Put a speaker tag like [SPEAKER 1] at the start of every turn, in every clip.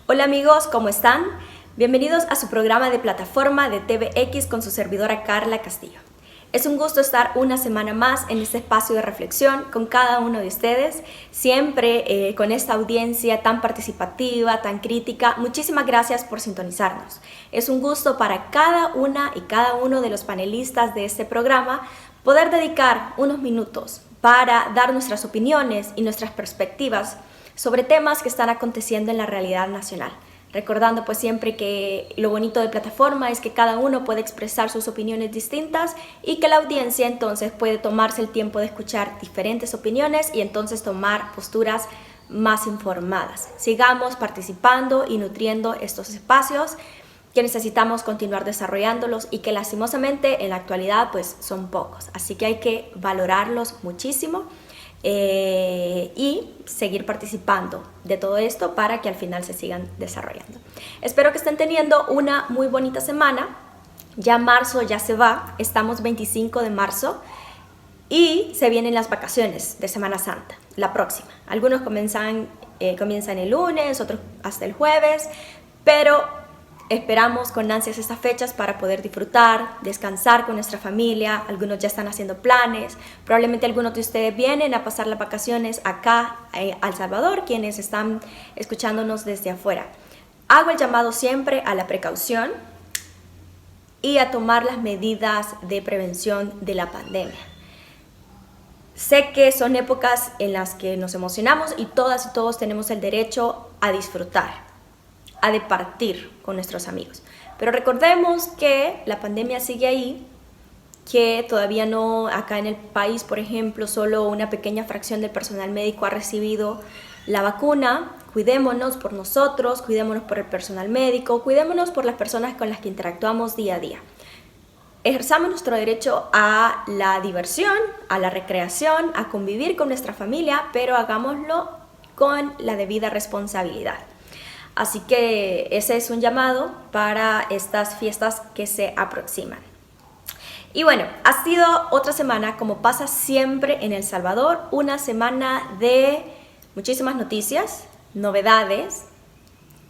[SPEAKER 1] Hola amigos, ¿cómo están? Bienvenidos a su programa de plataforma de TVX con su servidora Carla Castillo. Es un gusto estar una semana más en este espacio de reflexión con cada uno de ustedes, siempre con esta audiencia tan participativa, tan crítica. Muchísimas gracias por sintonizarnos. Es un gusto para cada una y cada uno de los panelistas de este programa poder dedicar unos minutos para dar nuestras opiniones y nuestras perspectivas sobre temas que están aconteciendo en la realidad nacional. Recordando pues siempre que lo bonito de plataforma es que cada uno puede expresar sus opiniones distintas y que la audiencia entonces puede tomarse el tiempo de escuchar diferentes opiniones y entonces tomar posturas más informadas. Sigamos participando y nutriendo estos espacios que necesitamos continuar desarrollándolos y que lastimosamente en la actualidad pues son pocos. Así que hay que valorarlos muchísimo. Y seguir participando de todo esto para que al final se sigan desarrollando. Espero que estén teniendo una muy bonita semana. Ya marzo ya se va, estamos 25 de marzo y se vienen las vacaciones de Semana Santa, la próxima. Algunos comienzan el lunes, otros hasta el jueves, pero esperamos con ansias estas fechas para poder disfrutar, descansar con nuestra familia. Algunos ya están haciendo planes. Probablemente algunos de ustedes vienen a pasar las vacaciones acá a El Salvador, quienes están escuchándonos desde afuera. Hago el llamado siempre a la precaución y a tomar las medidas de prevención de la pandemia. Sé que son épocas en las que nos emocionamos y todas y todos tenemos el derecho a disfrutar, a departir con nuestros amigos. Pero recordemos que la pandemia sigue ahí, que todavía no, acá en el país, por ejemplo, solo una pequeña fracción del personal médico ha recibido la vacuna. Cuidémonos por nosotros, cuidémonos por el personal médico, cuidémonos por las personas con las que interactuamos día a día. Ejerzamos nuestro derecho a la diversión, a la recreación, a convivir con nuestra familia, pero hagámoslo con la debida responsabilidad. Así que ese es un llamado para estas fiestas que se aproximan. Y bueno, ha sido otra semana, como pasa siempre en El Salvador, una semana de muchísimas noticias, novedades,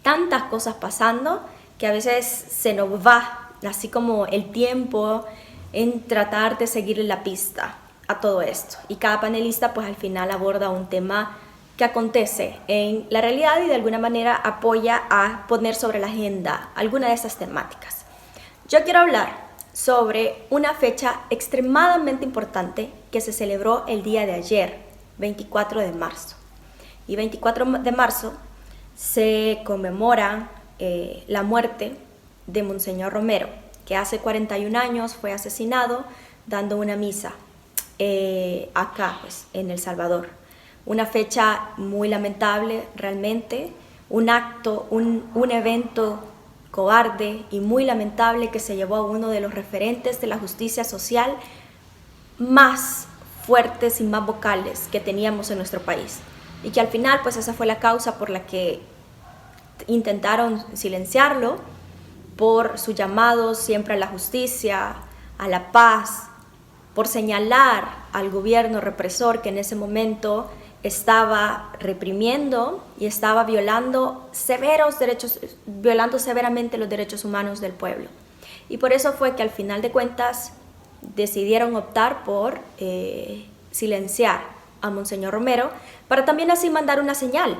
[SPEAKER 1] tantas cosas pasando que a veces se nos va así como el tiempo en tratar de seguirle la pista a todo esto. Y cada panelista pues al final aborda un tema que acontece en la realidad y de alguna manera apoya a poner sobre la agenda alguna de estas temáticas. Yo quiero hablar sobre una fecha extremadamente importante que se celebró el día de ayer, 24 de marzo. Y 24 de marzo se conmemora la muerte de Monseñor Romero, que hace 41 años fue asesinado dando una misa acá pues, en El Salvador. Una fecha muy lamentable realmente, un acto, un evento cobarde y muy lamentable que se llevó a uno de los referentes de la justicia social más fuertes y más vocales que teníamos en nuestro país. Y que al final pues esa fue la causa por la que intentaron silenciarlo, por su llamado siempre a la justicia, a la paz, por señalar al gobierno represor que en ese momento estaba reprimiendo y estaba violando severamente los derechos humanos del pueblo. Y por eso fue que al final de cuentas decidieron optar por silenciar a Monseñor Romero para también así mandar una señal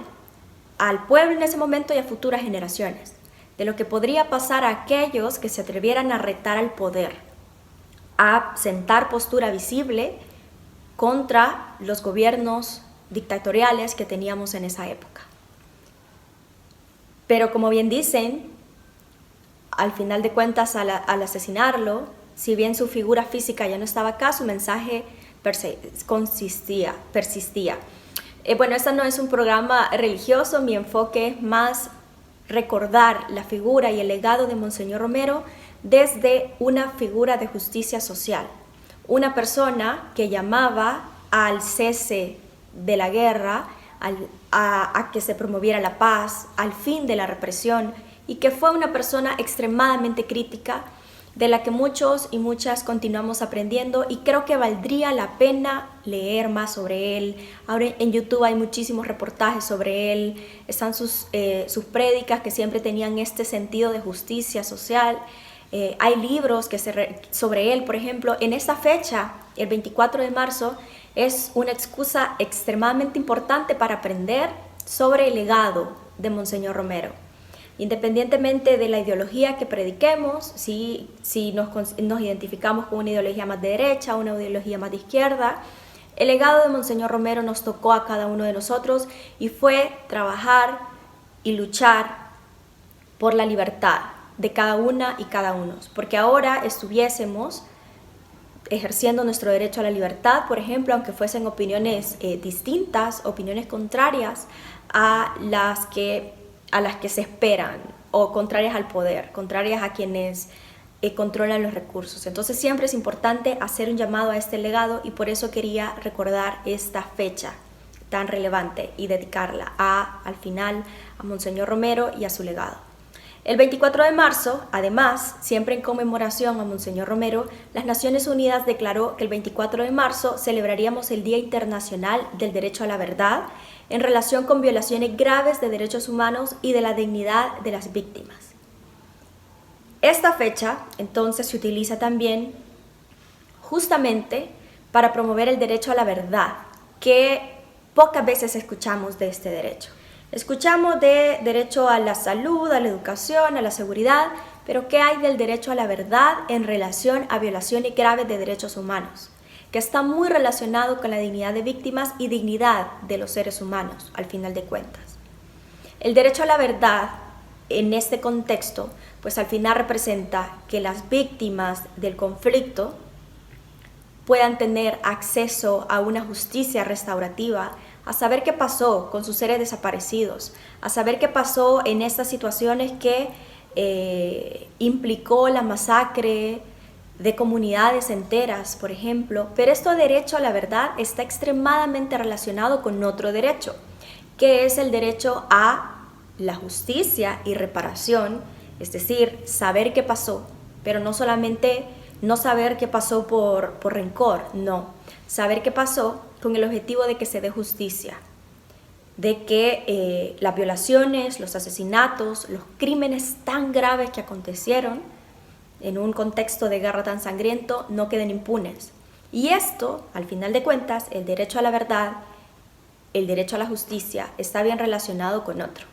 [SPEAKER 1] al pueblo en ese momento y a futuras generaciones de lo que podría pasar a aquellos que se atrevieran a retar al poder, a sentar postura visible contra los gobiernos dictatoriales que teníamos en esa época. Pero como bien dicen, al final de cuentas al asesinarlo, si bien su figura física ya no estaba acá, su mensaje persistía. Bueno, este no es un programa religioso, mi enfoque es más recordar la figura y el legado de Monseñor Romero desde una figura de justicia social, una persona que llamaba al cese de la guerra, a que se promoviera la paz, al fin de la represión, y que fue una persona extremadamente crítica de la que muchos y muchas continuamos aprendiendo, y creo que valdría la pena leer más sobre él. Ahora en YouTube hay muchísimos reportajes sobre él, están sus prédicas que siempre tenían este sentido de justicia social. Hay libros sobre él, por ejemplo. En esta fecha, el 24 de marzo, es una excusa extremadamente importante para aprender sobre el legado de Monseñor Romero. Independientemente de la ideología que prediquemos, si nos identificamos con una ideología más de derecha, una ideología más de izquierda, el legado de Monseñor Romero nos tocó a cada uno de nosotros y fue trabajar y luchar por la libertad de cada una y cada uno, porque ahora estuviésemos ejerciendo nuestro derecho a la libertad, por ejemplo, aunque fuesen opiniones distintas, opiniones contrarias a las que se esperan, o contrarias al poder, contrarias a quienes controlan los recursos. Entonces siempre es importante hacer un llamado a este legado, y por eso quería recordar esta fecha tan relevante y dedicarla al final a Monseñor Romero y a su legado. El 24 de marzo, además, siempre en conmemoración a Monseñor Romero, las Naciones Unidas declaró que el 24 de marzo celebraríamos el Día Internacional del Derecho a la Verdad en relación con violaciones graves de derechos humanos y de la dignidad de las víctimas. Esta fecha, entonces, se utiliza también justamente para promover el derecho a la verdad, que pocas veces escuchamos de este derecho. Escuchamos de derecho a la salud, a la educación, a la seguridad, pero ¿qué hay del derecho a la verdad en relación a violaciones graves de derechos humanos? Que está muy relacionado con la dignidad de víctimas y dignidad de los seres humanos, al final de cuentas. El derecho a la verdad, en este contexto, pues al final representa que las víctimas del conflicto puedan tener acceso a una justicia restaurativa, a saber qué pasó con sus seres desaparecidos, a saber qué pasó en estas situaciones que implicó la masacre de comunidades enteras, por ejemplo. Pero este derecho a la verdad está extremadamente relacionado con otro derecho, que es el derecho a la justicia y reparación, es decir, saber qué pasó, pero no solamente no saber qué pasó por rencor, no, saber qué pasó con el objetivo de que se dé justicia, de que las violaciones, los asesinatos, los crímenes tan graves que acontecieron en un contexto de guerra tan sangriento no queden impunes. Y esto, al final de cuentas, el derecho a la verdad, el derecho a la justicia, está bien relacionado con otro,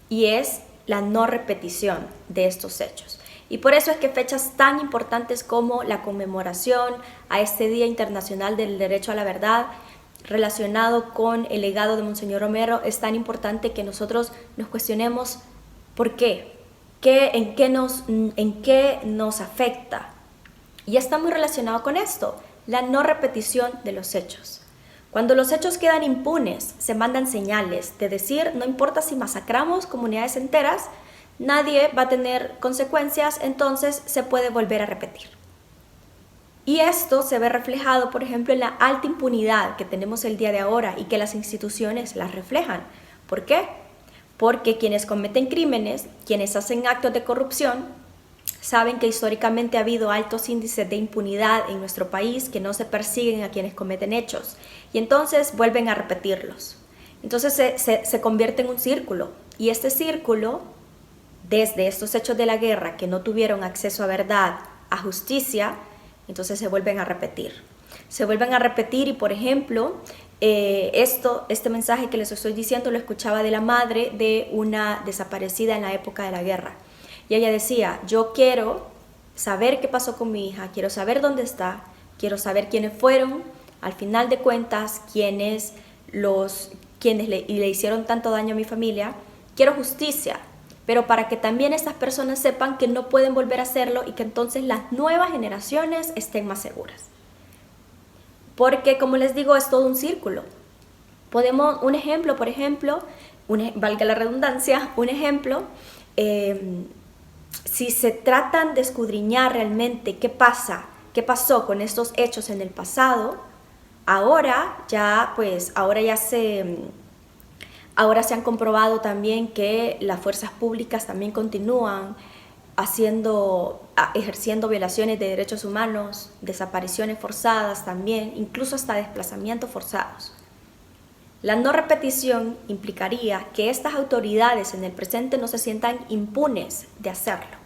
[SPEAKER 1] y es la no repetición de estos hechos. Y por eso es que fechas tan importantes como la conmemoración a este Día Internacional del Derecho a la Verdad, relacionado con el legado de Monseñor Romero, es tan importante que nosotros nos cuestionemos por qué, en qué nos afecta. Y está muy relacionado con esto, la no repetición de los hechos. Cuando los hechos quedan impunes, se mandan señales de decir, no importa si masacramos comunidades enteras, nadie va a tener consecuencias, entonces se puede volver a repetir. Y esto se ve reflejado, por ejemplo, en la alta impunidad que tenemos el día de ahora y que las instituciones las reflejan. ¿Por qué? Porque quienes cometen crímenes, quienes hacen actos de corrupción, saben que históricamente ha habido altos índices de impunidad en nuestro país, que no se persiguen a quienes cometen hechos, y entonces vuelven a repetirlos. Entonces se convierte en un círculo, y este círculo, desde estos hechos de la guerra que no tuvieron acceso a verdad, a justicia, entonces se vuelven a repetir. Se vuelven a repetir y, por ejemplo, este mensaje que les estoy diciendo lo escuchaba de la madre de una desaparecida en la época de la guerra. Y ella decía, yo quiero saber qué pasó con mi hija, quiero saber dónde está, quiero saber quiénes fueron, al final de cuentas, quienes le hicieron tanto daño a mi familia, quiero justicia. Pero para que también estas personas sepan que no pueden volver a hacerlo y que entonces las nuevas generaciones estén más seguras. Porque, como les digo, es todo un círculo. Un ejemplo, valga la redundancia, si se tratan de escudriñar realmente qué pasó con estos hechos en el pasado, ahora se han comprobado también que las fuerzas públicas también continúan ejerciendo violaciones de derechos humanos, desapariciones forzadas también, incluso hasta desplazamientos forzados. La no repetición implicaría que estas autoridades en el presente no se sientan impunes de hacerlo.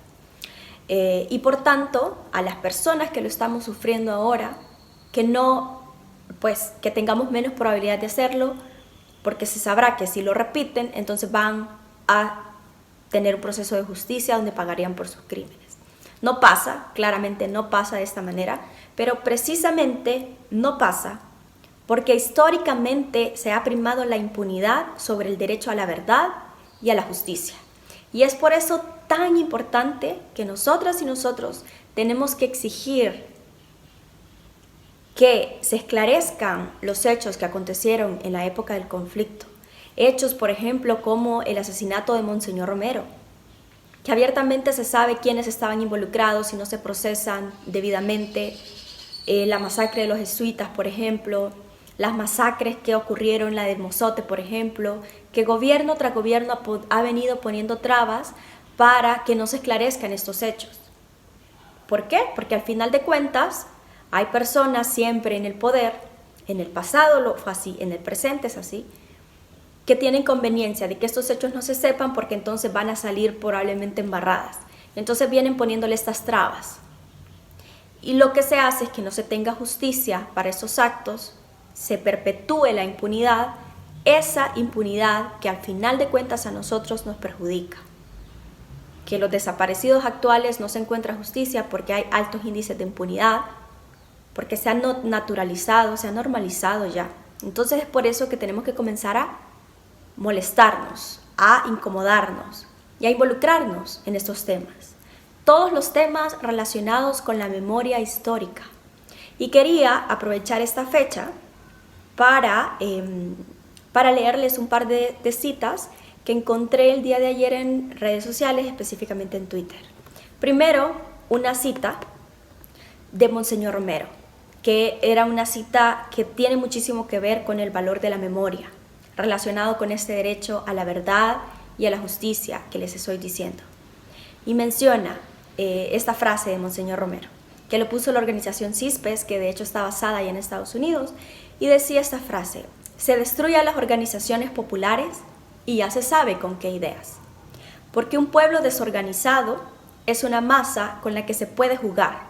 [SPEAKER 1] Y por tanto, a las personas que lo estamos sufriendo ahora, que tengamos menos probabilidad de hacerlo, porque se sabrá que si lo repiten, entonces van a tener un proceso de justicia donde pagarían por sus crímenes. No pasa, claramente no pasa de esta manera, pero precisamente no pasa porque históricamente se ha primado la impunidad sobre el derecho a la verdad y a la justicia. Y es por eso tan importante que nosotras y nosotros tenemos que exigir que se esclarezcan los hechos que acontecieron en la época del conflicto. Hechos, por ejemplo, como el asesinato de Monseñor Romero, que abiertamente se sabe quiénes estaban involucrados y no se procesan debidamente. La masacre de los jesuitas, por ejemplo, las masacres que ocurrieron, la del Mozote, por ejemplo, que gobierno tras gobierno ha venido poniendo trabas para que no se esclarezcan estos hechos. ¿Por qué? Porque al final de cuentas hay personas siempre en el poder, en el pasado lo fue así, en el presente es así, que tienen conveniencia de que estos hechos no se sepan porque entonces van a salir probablemente embarradas. Entonces vienen poniéndole estas trabas. Y lo que se hace es que no se tenga justicia para esos actos, se perpetúe la impunidad, esa impunidad que al final de cuentas a nosotros nos perjudica. Que los desaparecidos actuales no se encuentra justicia porque hay altos índices de impunidad, porque se han naturalizado, se ha normalizado ya. Entonces es por eso que tenemos que comenzar a molestarnos, a incomodarnos y a involucrarnos en estos temas. Todos los temas relacionados con la memoria histórica. Y quería aprovechar esta fecha para leerles un par de citas que encontré el día de ayer en redes sociales, específicamente en Twitter. Primero, una cita de Monseñor Romero, que era una cita que tiene muchísimo que ver con el valor de la memoria, relacionado con este derecho a la verdad y a la justicia que les estoy diciendo. Y menciona esta frase de Monseñor Romero, que lo puso la organización CISPES, que de hecho está basada ahí en Estados Unidos, y decía esta frase: se destruyen las organizaciones populares y ya se sabe con qué ideas. Porque un pueblo desorganizado es una masa con la que se puede jugar,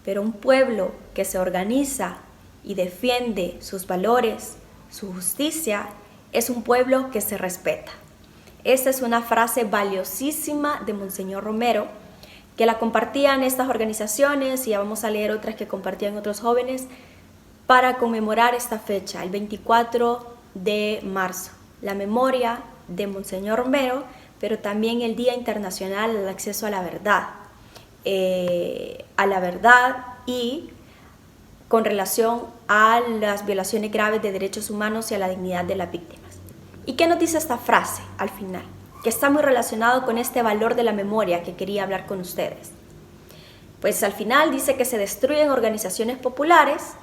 [SPEAKER 1] pero un pueblo que se organiza y defiende sus valores, su justicia, es un pueblo que se respeta. Esta es una frase valiosísima de Monseñor Romero, que la compartían estas organizaciones, y ya vamos a leer otras que compartían otros jóvenes, para conmemorar esta fecha, el 24 de marzo, la memoria de Monseñor Romero, pero también el Día Internacional del Acceso a la Verdad y con relación a las violaciones graves de derechos humanos y a la dignidad de las víctimas. ¿Y qué nos dice esta frase al final? Que está muy relacionado con este valor de la memoria que quería hablar con ustedes. Pues al final dice que se destruyen organizaciones populares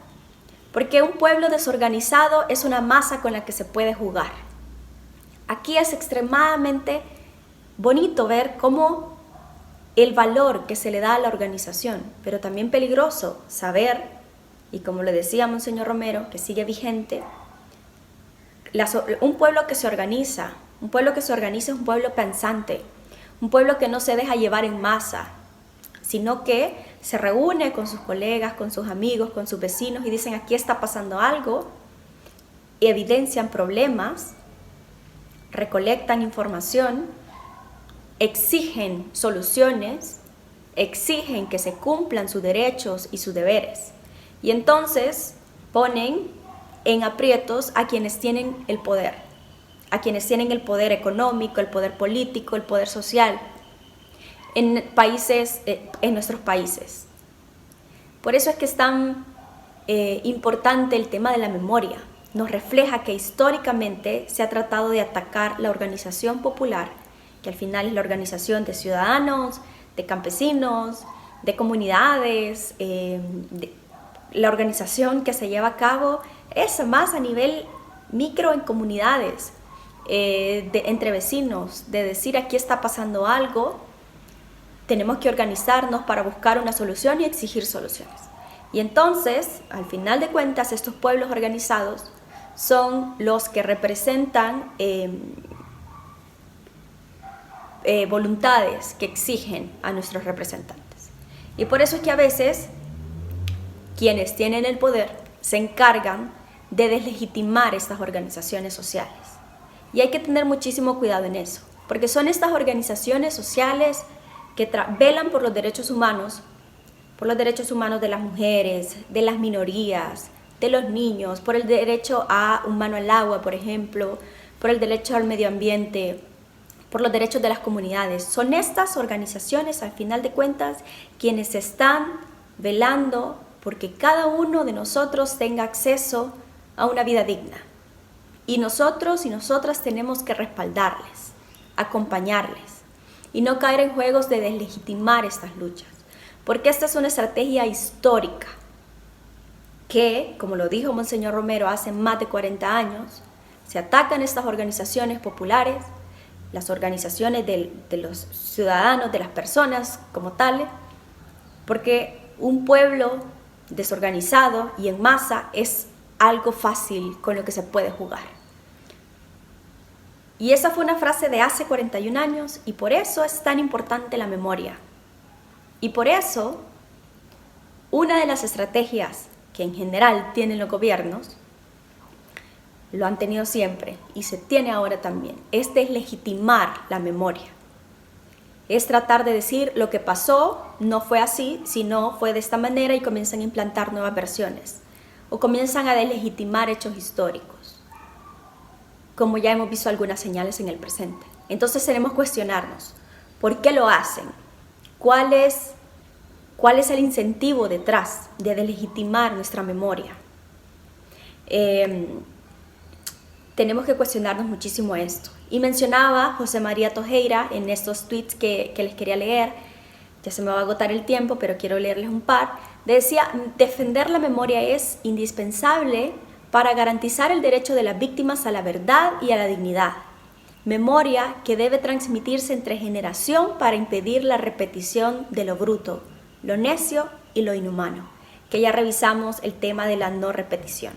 [SPEAKER 1] porque un pueblo desorganizado es una masa con la que se puede jugar. Aquí es extremadamente bonito ver cómo el valor que se le da a la organización, pero también peligroso saber, y como le decía Monseñor Romero, que sigue vigente, un pueblo que se organiza es un pueblo pensante, un pueblo que no se deja llevar en masa, sino que se reúne con sus colegas, con sus amigos, con sus vecinos y dicen: aquí está pasando algo, evidencian problemas, recolectan información, exigen soluciones, exigen que se cumplan sus derechos y sus deberes. Y entonces ponen en aprietos a quienes tienen el poder, económico, el poder político, el poder social en nuestros países. Por eso es que es tan importante el tema de la memoria. Nos refleja que históricamente se ha tratado de atacar la organización popular, que al final es la organización de ciudadanos, de campesinos, de comunidades, la organización que se lleva a cabo es más a nivel micro en comunidades, entre vecinos, de decir: aquí está pasando algo, tenemos que organizarnos para buscar una solución y exigir soluciones. Y entonces, al final de cuentas, estos pueblos organizados son los que representan voluntades que exigen a nuestros representantes. Y por eso es que a veces quienes tienen el poder se encargan de deslegitimar estas organizaciones sociales. Y hay que tener muchísimo cuidado en eso, porque son estas organizaciones sociales que velan por los derechos humanos de las mujeres, de las minorías, de los niños, por el derecho a un mano al agua, por ejemplo, por el derecho al medio ambiente, por los derechos de las comunidades. Son estas organizaciones, al final de cuentas, quienes están velando porque cada uno de nosotros tenga acceso a una vida digna. Y nosotros y nosotras tenemos que respaldarles, acompañarles y no caer en juegos de deslegitimar estas luchas. Porque esta es una estrategia histórica que, como lo dijo Monseñor Romero hace más de 40 años, se atacan estas organizaciones populares, las organizaciones de los ciudadanos, de las personas como tales, porque un pueblo desorganizado y en masa es algo fácil con lo que se puede jugar. Y esa fue una frase de hace 41 años y por eso es tan importante la memoria. Y por eso, una de las estrategias que en general tienen los gobiernos, lo han tenido siempre y se tiene ahora también, es deslegitimar la memoria. Es tratar de decir lo que pasó no fue así, sino fue de esta manera y comienzan a implantar nuevas versiones o comienzan a deslegitimar hechos históricos, como ya hemos visto algunas señales en el presente. Entonces tenemos que cuestionarnos, ¿por qué lo hacen? ¿Cuál es el incentivo detrás de deslegitimar nuestra memoria? Tenemos que cuestionarnos muchísimo esto. Y mencionaba José María Tojeira en estos tweets que les quería leer, ya se me va a agotar el tiempo, pero quiero leerles un par. Decía, defender la memoria es indispensable para garantizar el derecho de las víctimas a la verdad y a la dignidad. Memoria que debe transmitirse entre generación para impedir la repetición de lo bruto, lo necio y lo inhumano, que ya revisamos el tema de la no repetición.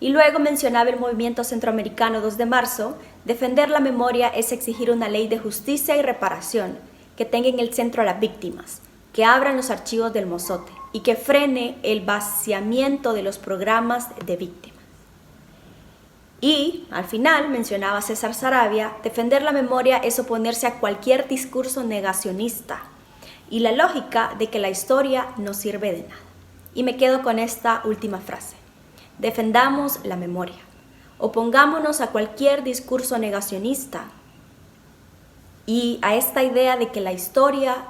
[SPEAKER 1] Y luego mencionaba el movimiento centroamericano 2 de marzo, defender la memoria es exigir una ley de justicia y reparación que tenga en el centro a las víctimas, que abran los archivos del mozote y que frene el vaciamiento de los programas de víctimas. Y, al final, mencionaba César Saravia, defender la memoria es oponerse a cualquier discurso negacionista y la lógica de que la historia no sirve de nada. Y me quedo con esta última frase. Defendamos la memoria. Opongámonos a cualquier discurso negacionista y a esta idea de que la historia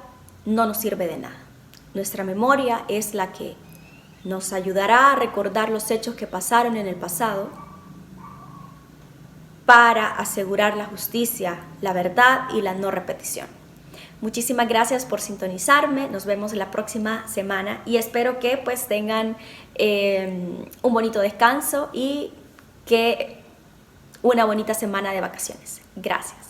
[SPEAKER 1] no nos sirve de nada. Nuestra memoria es la que nos ayudará a recordar los hechos que pasaron en el pasado para asegurar la justicia, la verdad y la no repetición. Muchísimas gracias por sintonizarme, nos vemos la próxima semana y espero que pues tengan un bonito descanso y que una bonita semana de vacaciones. Gracias.